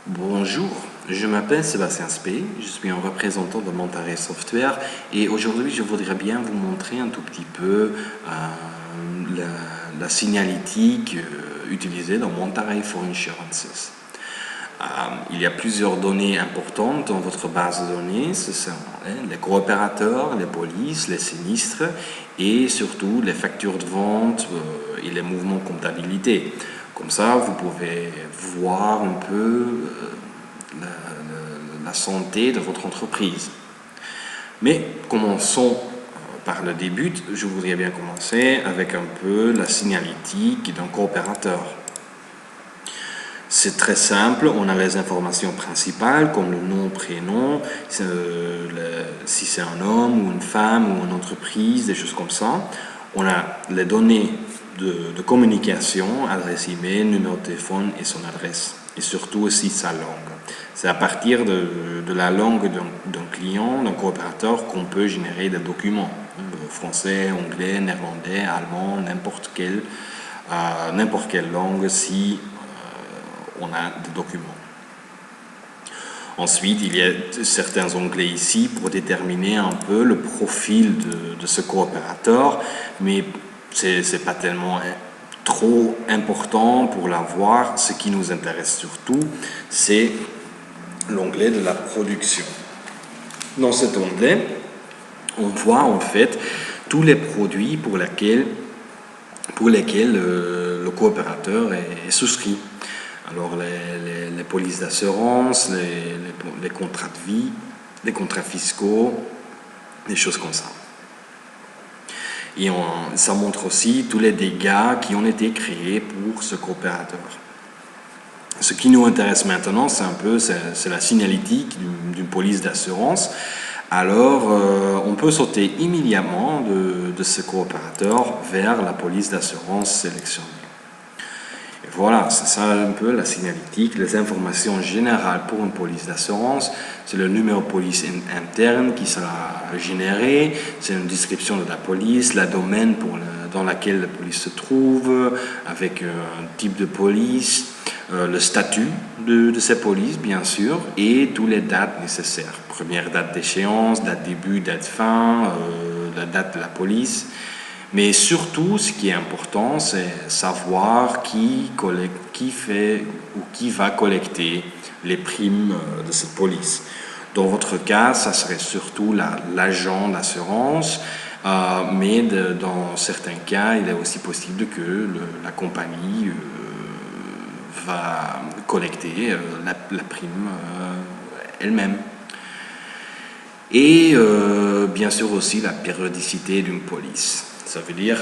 Bonjour, je m'appelle Sébastien Spey, je suis un représentant de Monterey Software et aujourd'hui je voudrais bien vous montrer un tout petit peu la signalétique utilisée dans Monterey for Insurances. Il y a plusieurs données importantes dans votre base de données, ce sont les coopérateurs, les polices, les sinistres et surtout les factures de vente et les mouvements de comptabilité. Comme ça, vous pouvez voir un peu la santé de votre entreprise. Mais commençons par le début. Je voudrais bien commencer avec un peu la signalétique d'un coopérateur. C'est très simple, on a les informations principales comme le nom, prénom, si c'est un homme ou une femme ou une entreprise, des choses comme ça. On a les données de communication, adresse email, numéro de téléphone et son adresse. Et surtout aussi sa langue. C'est à partir de la langue d'un client, d'un coopérateur qu'on peut générer des documents. Français, anglais, néerlandais, allemand, n'importe quelle langue si on a des documents. Ensuite, il y a certains onglets ici pour déterminer un peu le profil de ce coopérateur, mais c'est pas tellement trop important pour l'avoir. Ce qui nous intéresse surtout, c'est l'onglet de la production. Dans cet onglet, on voit en fait tous les produits pour lesquels le coopérateur est souscrit. Alors les polices d'assurance, les contrats de vie, les contrats fiscaux, des choses comme ça. Et ça montre aussi tous les dégâts qui ont été créés pour ce coopérateur. Ce qui nous intéresse maintenant, c'est la signalétique d'une police d'assurance. Alors, on peut sauter immédiatement de ce coopérateur vers la police d'assurance sélectionnée. Et voilà, c'est ça un peu la signalétique, les informations générales pour une police d'assurance. C'est le numéro de police interne qui sera généré, c'est une description de la police, la domaine dans laquelle la police se trouve, avec un type de police, le statut de ces polices, bien sûr, et toutes les dates nécessaires. Première date d'échéance, date début, date fin, la date de la police. Mais surtout, ce qui est important, c'est savoir qui va collecter les primes de cette police. Dans votre cas, ça serait surtout l'agent d'assurance, mais dans certains cas, il est aussi possible que la compagnie va collecter la prime elle-même. Et bien sûr aussi la périodicité d'une police. Ça veut dire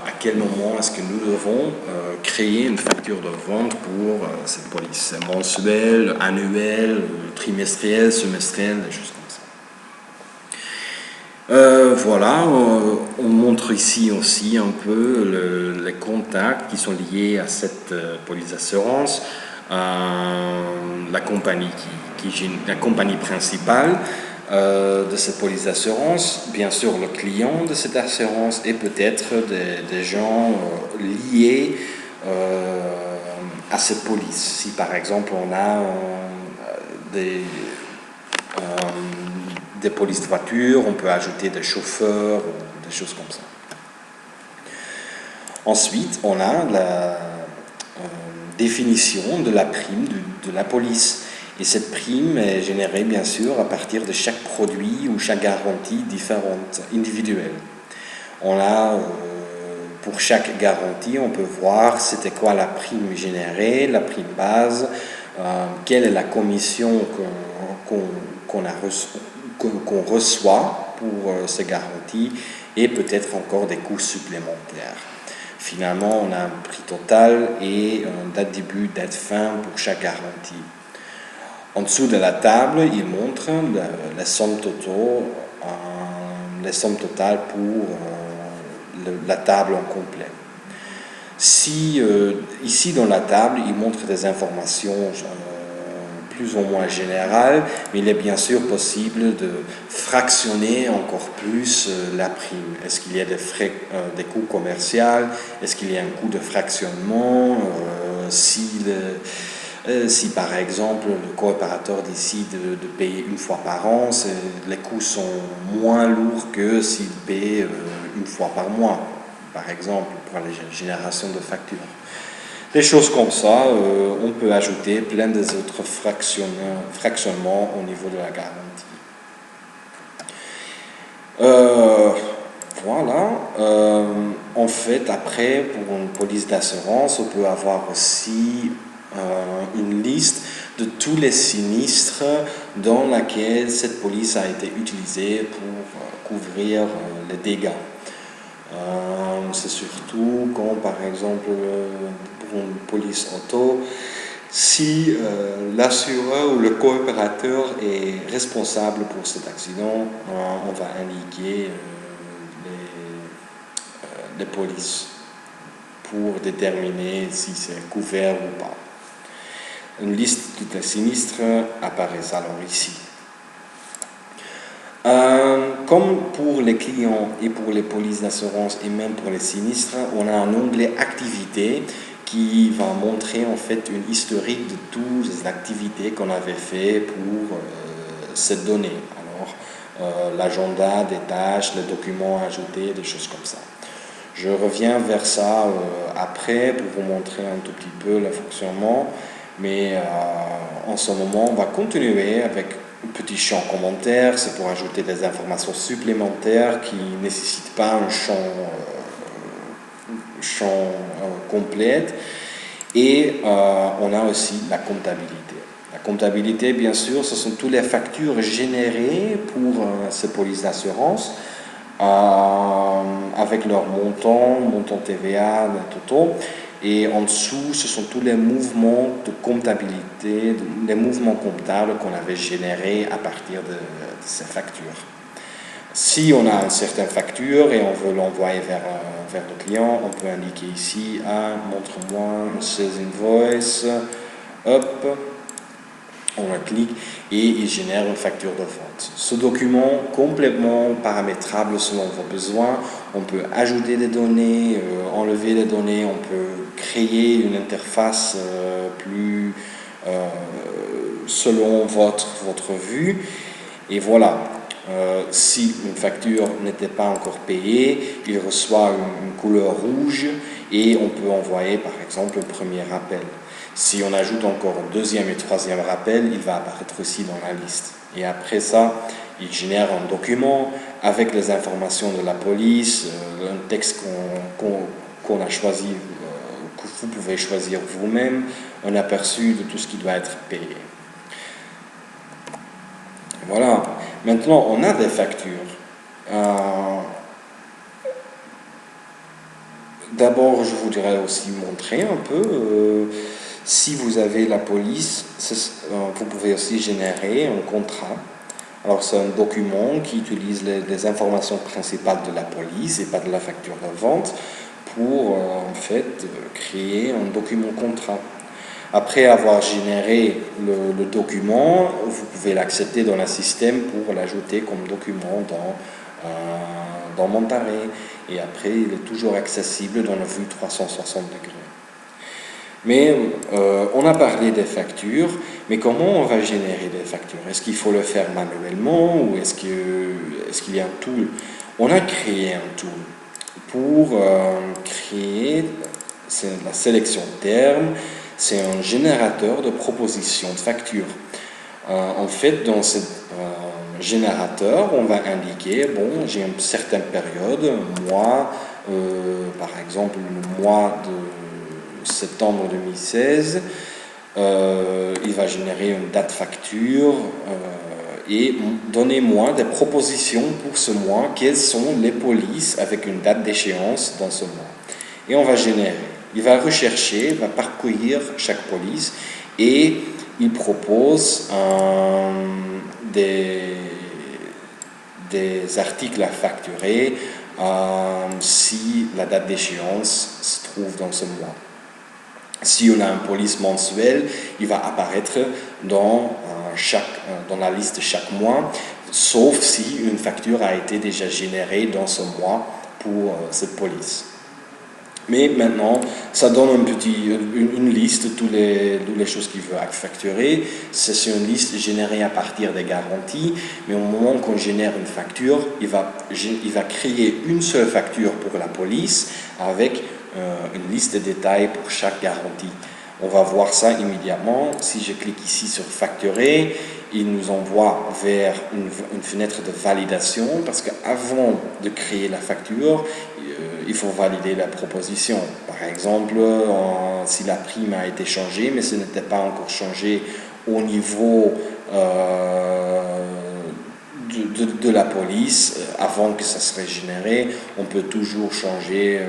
à quel moment est-ce que nous devons créer une facture de vente pour cette police. C'est mensuel, annuel, trimestriel, semestriel, des choses comme ça. Voilà, on montre ici aussi un peu les contacts qui sont liés à cette police d'assurance. La compagnie la compagnie principale de cette police d'assurance, bien sûr le client de cette assurance et peut-être des gens liés à cette police. Si par exemple on a des polices de voiture, on peut ajouter des chauffeurs, des choses comme ça. Ensuite, on a la définition de la prime de la police. Et cette prime est générée, bien sûr, à partir de chaque produit ou chaque garantie différente, individuelle. On a, pour chaque garantie, on peut voir c'était quoi la prime générée, la prime base, quelle est la commission qu'on reçoit pour ces garanties et peut-être encore des coûts supplémentaires. Finalement, on a un prix total et une date début, date fin pour chaque garantie. En dessous de la table, il montre la somme totale pour la table en complet. Ici, dans la table, il montre des informations plus ou moins générales, mais il est bien sûr possible de fractionner encore plus la prime. Est-ce qu'il y a des coûts commerciaux? Est-ce qu'il y a un coût de fractionnement? Si par exemple le coopérateur décide de payer une fois par an, les coûts sont moins lourds que s'il paie une fois par mois, par exemple, pour la génération de factures. Des choses comme ça, on peut ajouter plein des autres fractionnements au niveau de la garantie. Voilà. En fait, après, pour une police d'assurance, on peut avoir aussi une liste de tous les sinistres dans laquelle cette police a été utilisée pour couvrir les dégâts. C'est surtout quand, par exemple, pour une police auto, si l'assureur ou le coopérateur est responsable pour cet accident, on va indiquer les polices pour déterminer si c'est couvert ou pas. Une liste de tous les sinistres apparaît alors ici. Comme pour les clients et pour les polices d'assurance et même pour les sinistres, on a un onglet activités qui va montrer en fait une historique de toutes les activités qu'on avait fait pour cette donnée. Alors, l'agenda des tâches, les documents ajoutés, des choses comme ça. Je reviens vers ça après pour vous montrer un tout petit peu le fonctionnement, mais en ce moment, on va continuer avec un petit champ commentaire. C'est pour ajouter des informations supplémentaires qui ne nécessitent pas un champ complet. Et on a aussi la comptabilité. La comptabilité, bien sûr, ce sont toutes les factures générées pour ces polices d'assurance avec leur montant TVA, totaux. Et en dessous, ce sont tous les mouvements de comptabilité, les mouvements comptables qu'on avait générés à partir de ces factures. Si on a une certaine facture et on veut l'envoyer vers le client, on peut indiquer ici, montre-moi ces invoices, hop, on la clique et il génère une facture de vente. Ce document complètement paramétrable selon vos besoins, on peut ajouter des données, enlever des données, on peut créer une interface plus selon votre vue et voilà. Si une facture n'était pas encore payée, il reçoit une couleur rouge et on peut envoyer par exemple un premier rappel. Si on ajoute encore un deuxième et troisième rappel, il va apparaître aussi dans la liste. Et après ça, il génère un document avec les informations de la police, un texte qu'on a choisi, que vous pouvez choisir vous-même, un aperçu de tout ce qui doit être payé. Voilà. Maintenant, on a des factures. D'abord, je voudrais aussi montrer un peu, si vous avez la police, vous pouvez aussi générer un contrat. Alors, c'est un document qui utilise les informations principales de la police et pas de la facture de vente pour, en fait, créer un document contrat. Après avoir généré le document, vous pouvez l'accepter dans le système pour l'ajouter comme document dans Monterey. Et après, il est toujours accessible dans la vue 360 degrés. Mais on a parlé des factures, mais comment on va générer des factures? Est-ce qu'il faut le faire manuellement ou est-ce qu'il y a un tool? On a créé un tool pour créer la sélection de termes. C'est un générateur de propositions de factures. En fait, dans ce générateur, on va indiquer, bon, j'ai une certaine période, un mois, par exemple le mois de septembre 2016, il va générer une date facture et donnez-moi des propositions pour ce mois, quelles sont les polices avec une date d'échéance dans ce mois. Et on va générer. Il va rechercher, va parcourir chaque police et il propose des articles à facturer si la date d'échéance se trouve dans ce mois. Si on a une police mensuelle, il va apparaître dans la liste chaque mois, sauf si une facture a été déjà générée dans ce mois pour cette police. Mais maintenant, ça donne une liste de toutes les choses qu'il veut facturer. C'est une liste générée à partir des garanties, mais au moment qu'on génère une facture, il va créer une seule facture pour la police avec une liste de détails pour chaque garantie. On va voir ça immédiatement. Si je clique ici sur facturer, il nous envoie vers une fenêtre de validation parce qu'avant de créer la facture, il faut valider la proposition. Par exemple, si la prime a été changée, mais ce n'était pas encore changé au niveau de la police, avant que ça serait généré, on peut toujours changer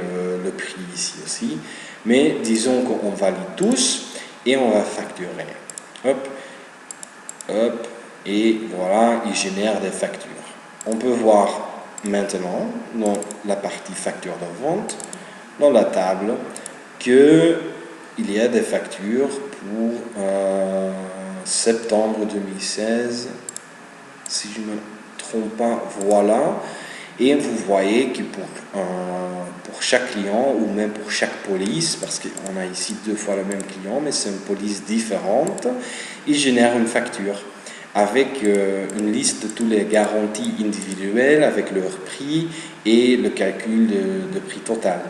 le prix ici aussi. Mais disons qu'on valide tous et on va facturer. Hop, hop, et voilà, il génère des factures. On peut voir maintenant, dans la partie facture de vente, dans la table, qu'il y a des factures pour septembre 2016, si je ne me trompe pas, voilà. Et vous voyez que pour chaque client, ou même pour chaque police, parce qu'on a ici 2 fois le même client, mais c'est une police différente, il génère une facture avec une liste de toutes les garanties individuelles, avec leur prix et le calcul de prix total.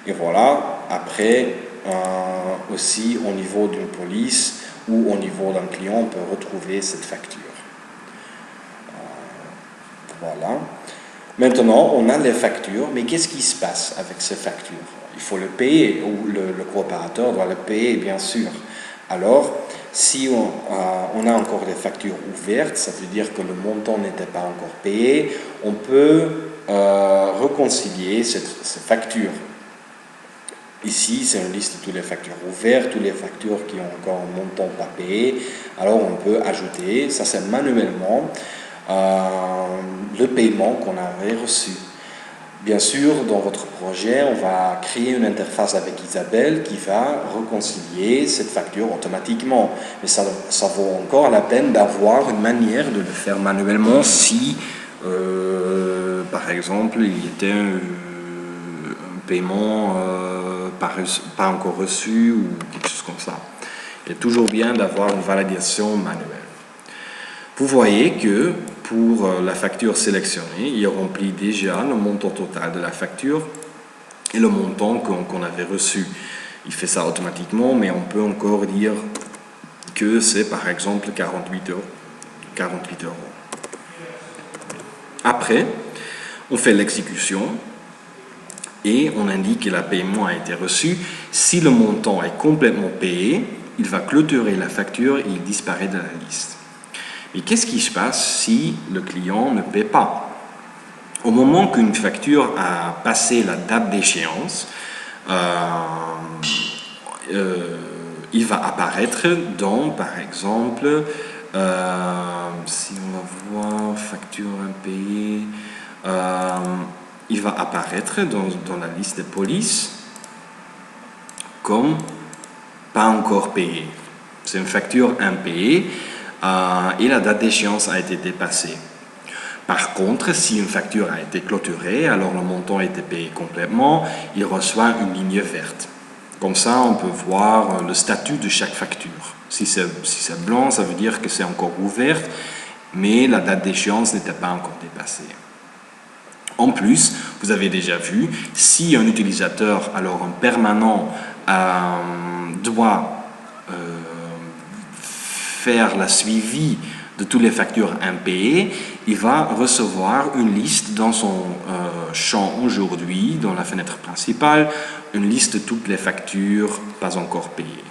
Et voilà, après, aussi au niveau d'une police ou au niveau d'un client, on peut retrouver cette facture. Voilà. Maintenant, on a les factures, mais qu'est-ce qui se passe avec ces factures? Il faut le payer, ou le coopérateur doit le payer, bien sûr. Alors, si on a encore des factures ouvertes, ça veut dire que le montant n'était pas encore payé, on peut réconcilier ces factures. Ici, c'est une liste de toutes les factures ouvertes, toutes les factures qui ont encore un montant pas payé. Alors, on peut ajouter, ça c'est manuellement, le paiement qu'on avait reçu. Bien sûr, dans votre projet, on va créer une interface avec Isabelle qui va réconcilier cette facture automatiquement. Mais ça vaut encore la peine d'avoir une manière de le faire manuellement si, par exemple, il y était un paiement pas encore reçu ou quelque chose comme ça. Il est toujours bien d'avoir une validation manuelle. Vous voyez que pour la facture sélectionnée, il remplit déjà le montant total de la facture et le montant qu'on avait reçu. Il fait ça automatiquement, mais on peut encore dire que c'est par exemple 48 euros. Après, on fait l'exécution et on indique que le paiement a été reçu. Si le montant est complètement payé, il va clôturer la facture et il disparaît de la liste. Mais qu'est-ce qui se passe si le client ne paie pas? Au moment qu'une facture a passé la date d'échéance, il va apparaître dans, par exemple, si on va voir facture impayée, il va apparaître dans la liste de police comme pas encore payé. C'est une facture impayée. Et la date d'échéance a été dépassée. Par contre, si une facture a été clôturée, alors le montant a été payé complètement, il reçoit une ligne verte. Comme ça, on peut voir le statut de chaque facture. Si c'est blanc, ça veut dire que c'est encore ouvert, mais la date d'échéance n'était pas encore dépassée. En plus, vous avez déjà vu, si un utilisateur, alors un permanent, doit faire la suivi de toutes les factures impayées, il va recevoir une liste dans son champ aujourd'hui, dans la fenêtre principale, une liste de toutes les factures pas encore payées.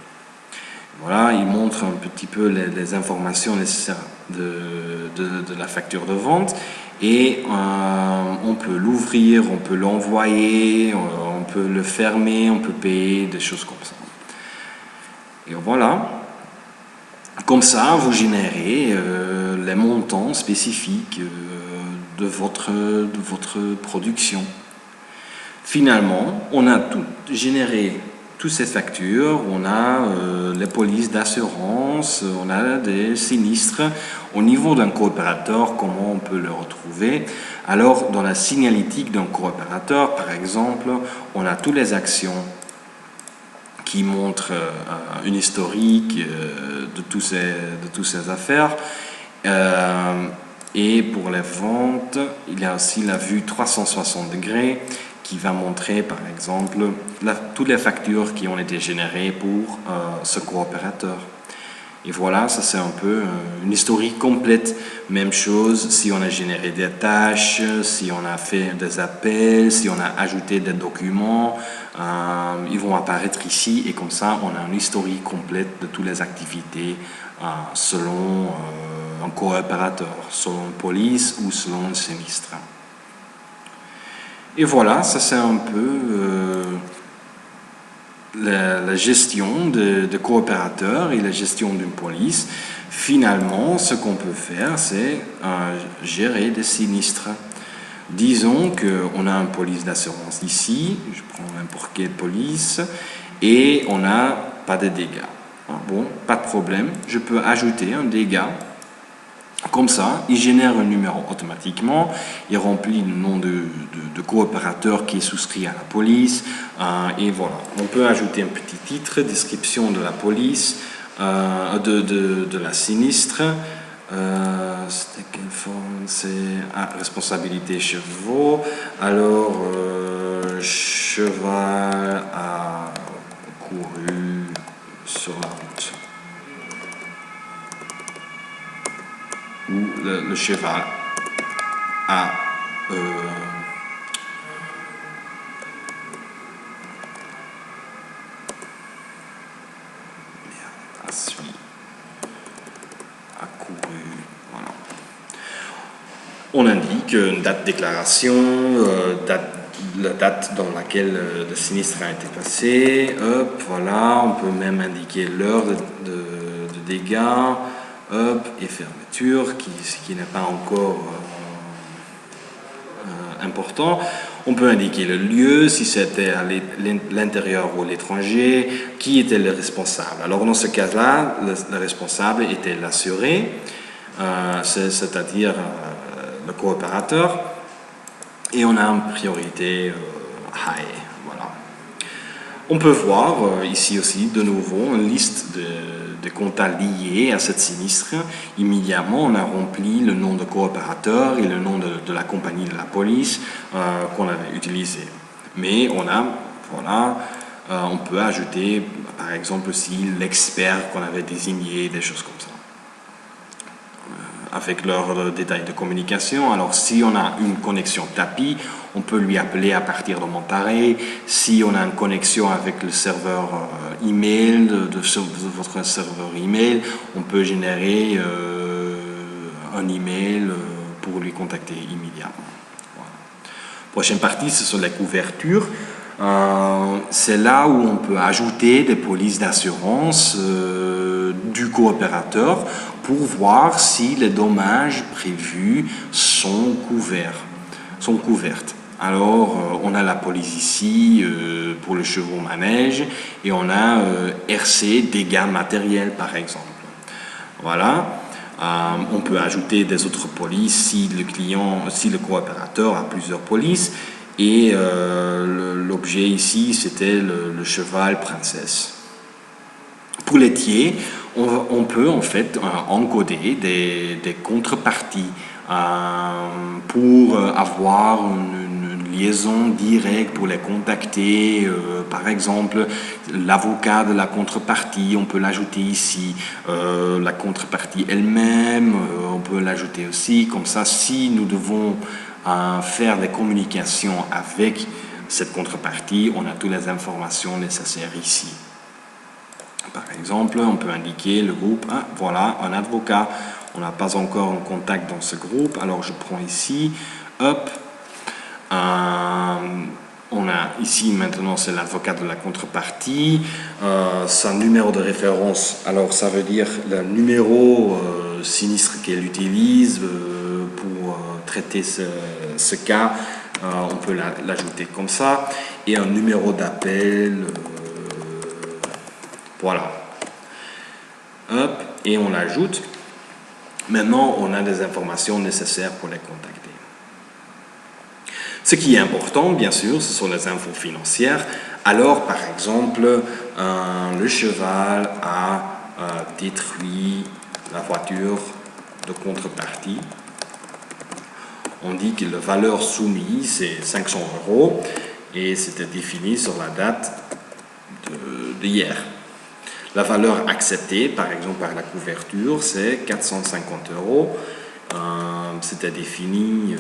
Voilà, il montre un petit peu les informations nécessaires de la facture de vente et on peut l'ouvrir, on peut l'envoyer, on peut le fermer, on peut payer, des choses comme ça. Et voilà. Comme ça, vous générez les montants spécifiques de votre production. Finalement, on a tout généré toutes ces factures, on a les polices d'assurance, on a des sinistres. Au niveau d'un coopérateur, comment on peut le retrouver? Alors, dans la signalétique d'un coopérateur, par exemple, on a toutes les actions qui montrent une historique de toutes ces affaires. Et pour les ventes, il y a aussi la vue 360 degrés qui va montrer, par exemple, toutes les factures qui ont été générées pour ce coopérateur. Et voilà, ça c'est un peu une historique complète. Même chose si on a généré des tâches, si on a fait des appels, si on a ajouté des documents, ils vont apparaître ici et comme ça on a une historique complète de toutes les activités selon un coopérateur, selon une police ou selon un sinistre. Et voilà, ça c'est un peu la gestion de coopérateurs et la gestion d'une police. Finalement, ce qu'on peut faire, c'est gérer des sinistres. Disons qu'on a une police d'assurance ici, je prends n'importe quelle police, et on n'a pas de dégâts. Bon, pas de problème, je peux ajouter un dégât. Comme ça, il génère un numéro automatiquement, il remplit le nom de coopérateur qui est souscrit à la police, et voilà. On peut ajouter un petit titre, description de la police, de la sinistre. C'était quelle forme? C'est responsabilité chevaux. Alors, cheval a couru sur la route. Ou le cheval a couru. Voilà. On indique une date de déclaration, la date dans laquelle le sinistre a été passé. Hop, voilà, on peut même indiquer l'heure de dégâts. Hop, et fermeture, qui n'est pas encore important. On peut indiquer le lieu, si c'était à l'intérieur ou à l'étranger, qui était le responsable. Alors dans ce cas-là, le responsable était l'assuré, c'est-à-dire le coopérateur, et on a une priorité high. Voilà. On peut voir ici aussi de nouveau une liste de comptes liés à cette sinistre. Immédiatement, on a rempli le nom de coopérateur et le nom de la compagnie de la police qu'on avait utilisé. Mais on peut ajouter, par exemple, aussi l'expert qu'on avait désigné, des choses comme ça. Avec leurs détails de communication. Alors, si on a une connexion tapis, on peut lui appeler à partir de Monterrey. Si on a une connexion avec le serveur email, de votre serveur email, on peut générer un email pour lui contacter immédiatement. Voilà. Prochaine partie, ce sont les couvertures. C'est là où on peut ajouter des polices d'assurance du coopérateur pour voir si les dommages prévus sont couvertes. Alors, on a la police ici pour le chevaux manège et on a RC dégâts matériels par exemple. Voilà. On peut ajouter des autres polices si le coopérateur a plusieurs polices. Et l'objet ici, c'était le cheval princesse. Pour laitier, on peut en fait encoder des contreparties pour avoir une liaison directe, pour les contacter. Par exemple, l'avocat de la contrepartie, on peut l'ajouter ici. La contrepartie elle-même, on peut l'ajouter aussi. Comme ça, si nous devons faire des communications avec cette contrepartie, on a toutes les informations nécessaires ici. Par exemple, on peut indiquer le groupe, voilà, un avocat. On n'a pas encore un contact dans ce groupe, alors je prends ici, hop, on a ici maintenant c'est l'avocat de la contrepartie, son numéro de référence, alors ça veut dire le numéro sinistre qu'elle utilise pour traiter ce cas, on peut l'ajouter comme ça, et un numéro d'appel Voilà. Hop, et on l'ajoute. Maintenant, on a des informations nécessaires pour les contacter. Ce qui est important, bien sûr, ce sont les infos financières. Alors, par exemple, le cheval a détruit la voiture de contrepartie. On dit que la valeur soumise, c'est 500 € et c'était défini sur la date d'hier. La valeur acceptée, par exemple par la couverture, c'est 450 €. C'était défini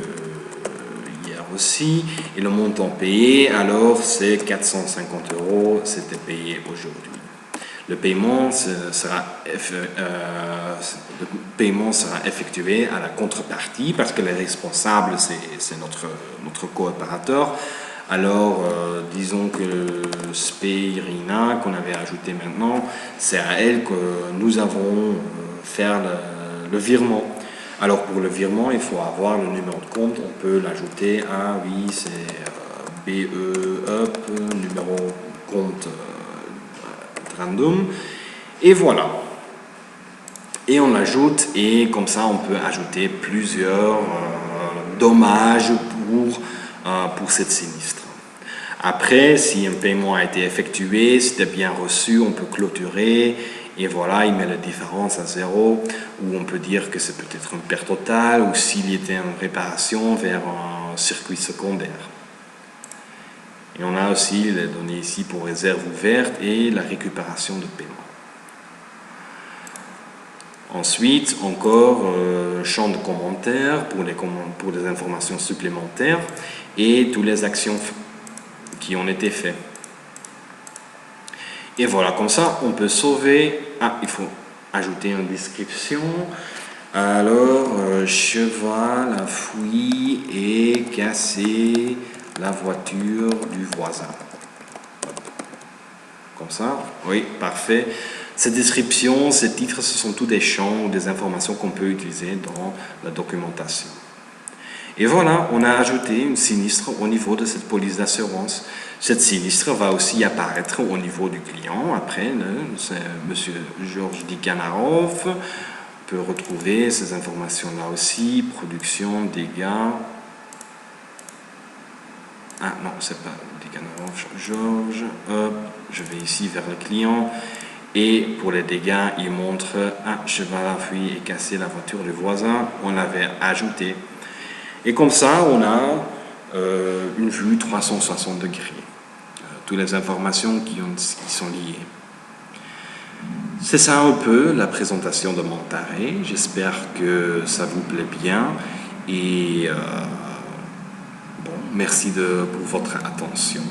hier aussi. Et le montant payé, alors, c'est 450 €, c'était payé aujourd'hui. Le paiement sera effectué à la contrepartie parce que les responsables, c'est notre coopérateur. Alors, disons que Spirina, qu'on avait ajouté maintenant, c'est à elle que nous avons faire le virement. Alors, pour le virement, il faut avoir le numéro de compte. On peut l'ajouter à, oui, c'est BE, hop, numéro compte random. Et voilà. Et on l'ajoute et comme ça, on peut ajouter plusieurs dommages pour cette sinistre. Après, si un paiement a été effectué, c'était bien reçu, on peut clôturer et voilà, il met la différence à 0, ou on peut dire que c'est peut-être une perte totale, ou s'il y était une réparation vers un circuit secondaire. Et on a aussi les données ici pour réserve ouverte et la récupération de paiement. Ensuite, encore champ de commentaires pour des informations supplémentaires et toutes les actions qui ont été faites. Et voilà, comme ça, on peut sauver. Ah, il faut ajouter une description. Alors, cheval a fui et cassé la voiture du voisin. Comme ça, oui, parfait. Cette description, ces titres, ce sont tous des champs ou des informations qu'on peut utiliser dans la documentation. Et voilà, on a ajouté une sinistre au niveau de cette police d'assurance. Cette sinistre va aussi apparaître au niveau du client. Après, c'est M. Georges Dikanarov. On peut retrouver ces informations-là aussi. Production, dégâts. Ah non, c'est pas Dikanarov, Georges. Hop, je vais ici vers le client. Et pour les dégâts, il montre un cheval a fui et cassé la voiture du voisin. On l'avait ajouté. Et comme ça, on a une vue 360 degrés. Toutes les informations qui sont liées. C'est ça un peu la présentation de Montaré. J'espère que ça vous plaît bien. Et bon, merci pour votre attention.